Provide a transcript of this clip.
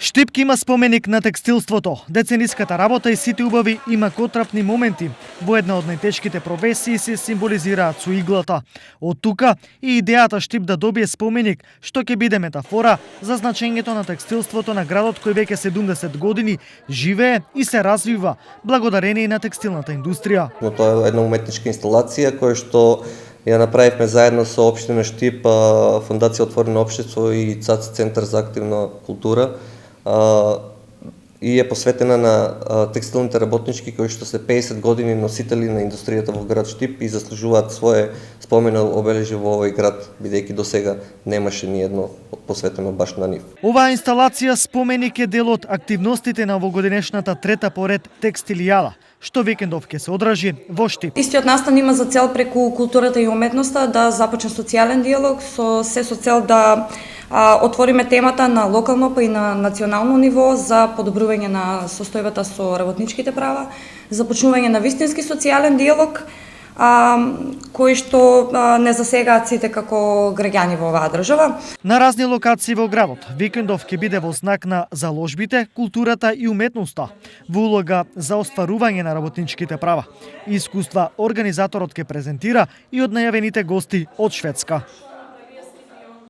Штипки има споменик на текстилството. Децениската работа и сите убави има котрапни моменти. Во една од најтешките професии се символизираат со иглата. Од тука и идејата Штип да добие споменик, што ќе биде метафора за значењето на текстилството на градот кој веќе 70 години живее и се развива благодарение на текстилната индустрија. Тоа е една уметничка инсталација која што ја направивме заедно со општина Штип, Фондација Отворено општество и ЦАЦ Центар за активна култура. И е посветена на текстилните работнички кои што се 50 години носители на индустријата во град Штип и заслужуваат свое спомено обележје во овој град, бидејќи досега немаше ни едно посветено баш на нив. Оваа инсталација споменик е дел од активностите на овогодинешната трета поред текстилијала, што викендов ќе се одржи во Штип. Истиот настан има за цел преку културата и уметноста да започне социјален диалог со цел да отвориме темата на локално па и на национално ниво за подобрување на состојбата со работничките права, започнување на вистински социјален диалог кои што не засегаат сите како граѓани во оваа држава. На разни локации во градот, викендов ќе биде во знак на заложбите, културата и уметноста, во улога за остварување на работничките права. Искуства организаторот ќе презентира и од најавените гости од Шведска.